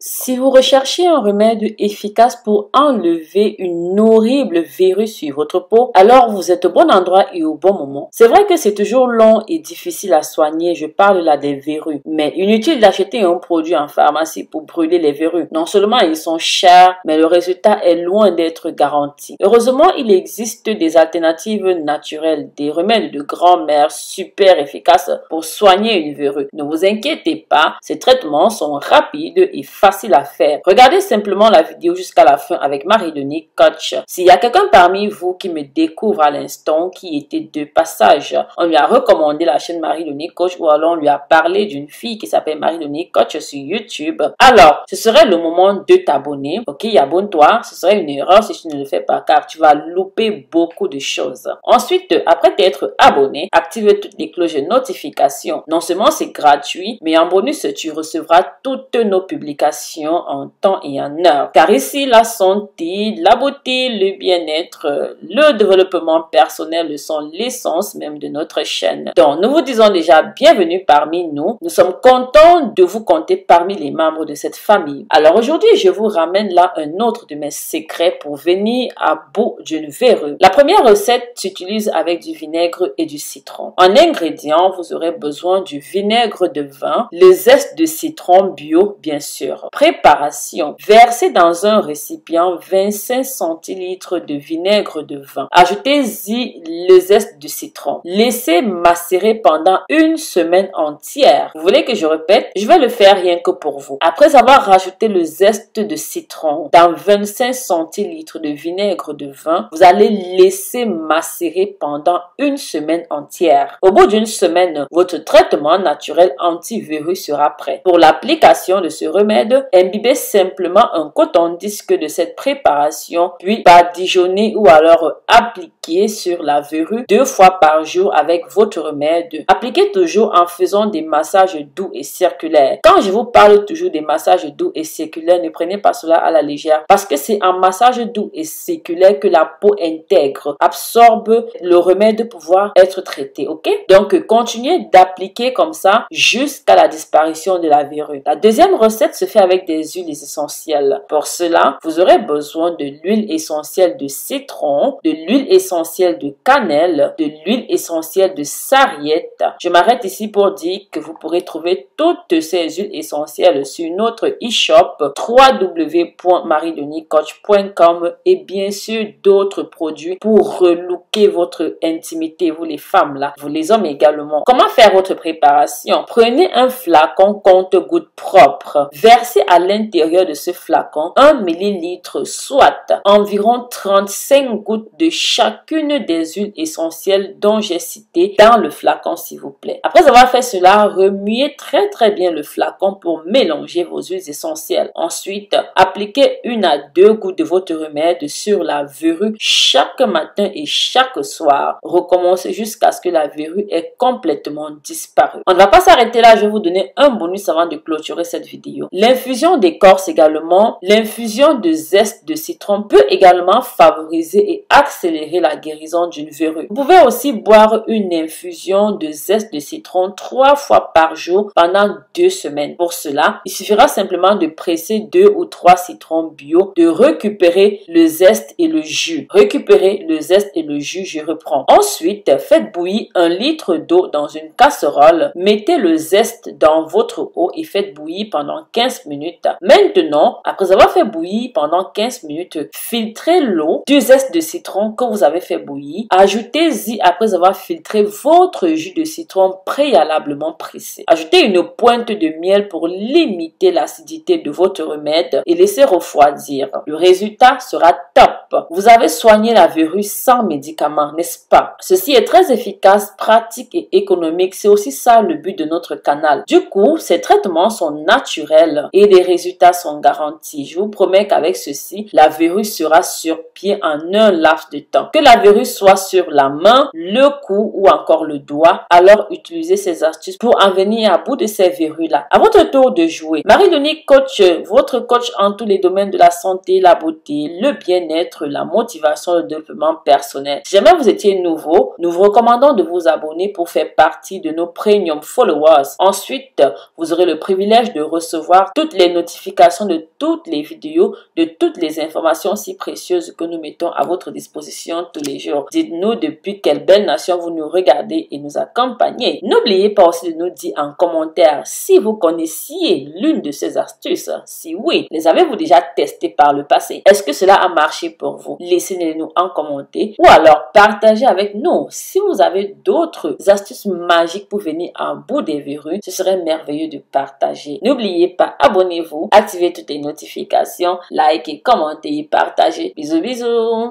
Si vous recherchez un remède efficace pour enlever une horrible verrue sur votre peau, alors vous êtes au bon endroit et au bon moment. C'est vrai que c'est toujours long et difficile à soigner, je parle là des verrues, mais inutile d'acheter un produit en pharmacie pour brûler les verrues. Non seulement ils sont chers, mais le résultat est loin d'être garanti. Heureusement, il existe des alternatives naturelles, des remèdes de grand-mère super efficaces pour soigner une verrue. Ne vous inquiétez pas, ces traitements sont rapides et faciles à faire. Regardez simplement la vidéo jusqu'à la fin avec Marie-Denis Coach. S'il y a quelqu'un parmi vous qui me découvre à l'instant, qui était de passage, on lui a recommandé la chaîne Marie-Denis Coach ou alors on lui a parlé d'une fille qui s'appelle Marie-Denis Coach sur YouTube. Alors, ce serait le moment de t'abonner. Ok, abonne-toi. Ce serait une erreur si tu ne le fais pas car tu vas louper beaucoup de choses. Ensuite, après t'être abonné, active toutes les cloches de notification. Non seulement c'est gratuit, mais en bonus, tu recevras toutes nos publications en temps et en heure. Car ici, la santé, la beauté, le bien-être, le développement personnel sont l'essence même de notre chaîne. Donc, nous vous disons déjà bienvenue parmi nous. Nous sommes contents de vous compter parmi les membres de cette famille. Alors aujourd'hui, je vous ramène là un autre de mes secrets pour venir à bout d'une verrue. La première recette s'utilise avec du vinaigre et du citron. En ingrédients, vous aurez besoin du vinaigre de vin, le zeste de citron bio, bien sûr. Préparation. Versez dans un récipient 25 centilitres de vinaigre de vin. Ajoutez-y le zeste de citron. Laissez macérer pendant une semaine entière. Vous voulez que je répète? Je vais le faire rien que pour vous. Après avoir rajouté le zeste de citron dans 25 centilitres de vinaigre de vin, vous allez laisser macérer pendant une semaine entière. Au bout d'une semaine, votre traitement naturel anti-verrue sera prêt. Pour l'application de ce remède, imbibez simplement un coton-disque de cette préparation, puis badigeonnez ou alors appliquez sur la verrue 2 fois par jour avec votre remède. Appliquez toujours en faisant des massages doux et circulaires. Quand je vous parle toujours des massages doux et circulaires, ne prenez pas cela à la légère parce que c'est en massage doux et circulaire que la peau intègre, absorbe le remède pour pouvoir être traité, ok? Donc, continuez d'appliquer comme ça jusqu'à la disparition de la verrue. La deuxième recette se fait avec des huiles essentielles. Pour cela, vous aurez besoin de l'huile essentielle de citron, de l'huile essentielle de cannelle, de l'huile essentielle de sarriette. Je m'arrête ici pour dire que vous pourrez trouver toutes ces huiles essentielles sur notre e-shop www.mariedenicoach.com et bien sûr d'autres produits pour relooker votre intimité, vous les femmes là, vous les hommes également. Comment faire votre préparation? Prenez un flacon compte-gouttes propre. Versez à l'intérieur de ce flacon 1 millilitre, soit environ 35 gouttes de chacune des huiles essentielles dont j'ai cité dans le flacon, s'il vous plaît. Après avoir fait cela, remuez très bien le flacon pour mélanger vos huiles essentielles. Ensuite, appliquez 1 à 2 gouttes de votre remède sur la verrue chaque matin et chaque soir. Recommencez jusqu'à ce que la verrue ait complètement disparu. On ne va pas s'arrêter là, je vais vous donner un bonus avant de clôturer cette vidéo. L'infusion d'écorce également, l'infusion de zeste de citron peut également favoriser et accélérer la guérison d'une verrue. Vous pouvez aussi boire une infusion de zeste de citron 3 fois par jour pendant 2 semaines. Pour cela, il suffira simplement de presser 2 ou 3 citrons bio, de récupérer le zeste et le jus. Récupérer le zeste et le jus, je reprends. Ensuite, faites bouillir 1 litre d'eau dans une casserole. Mettez le zeste dans votre eau et faites bouillir pendant 15 minutes. Maintenant, après avoir fait bouillir pendant 15 minutes, filtrez l'eau du zeste de citron que vous avez fait bouillir. Ajoutez-y, après avoir filtré, votre jus de citron préalablement pressé. Ajoutez une pointe de miel pour limiter l'acidité de votre remède et laissez refroidir. Le résultat sera top. Vous avez soigné la verrue sans médicaments, n'est-ce pas? Ceci est très efficace, pratique et économique. C'est aussi ça le but de notre canal. Du coup, ces traitements sont naturels et les résultats sont garantis. Je vous promets qu'avec ceci, la verrue sera sur pied en un laps de temps. Que la verrue soit sur la main, le cou ou encore le doigt, alors utilisez ces astuces pour en venir à bout de ces verrues-là. À votre tour de jouer. Marie-Denis Coach, votre coach en tous les domaines de la santé, la beauté, le bien-être, la motivation, le développement personnel. Si jamais vous étiez nouveau, nous vous recommandons de vous abonner pour faire partie de nos premium followers. Ensuite, vous aurez le privilège de recevoir toutes toutes les notifications de toutes les vidéos, de toutes les informations si précieuses que nous mettons à votre disposition tous les jours. Dites-nous depuis quelle belle nation vous nous regardez et nous accompagnez. N'oubliez pas aussi de nous dire en commentaire si vous connaissiez l'une de ces astuces. Si oui, les avez-vous déjà testées par le passé? Est-ce que cela a marché pour vous? Laissez-les nous en commentaire ou alors partagez avec nous. Si vous avez d'autres astuces magiques pour venir en bout des verrues, ce serait merveilleux de partager. N'oubliez pas, abonnez-vous, activez toutes les notifications, likez, commentez, partagez. Bisous, bisous!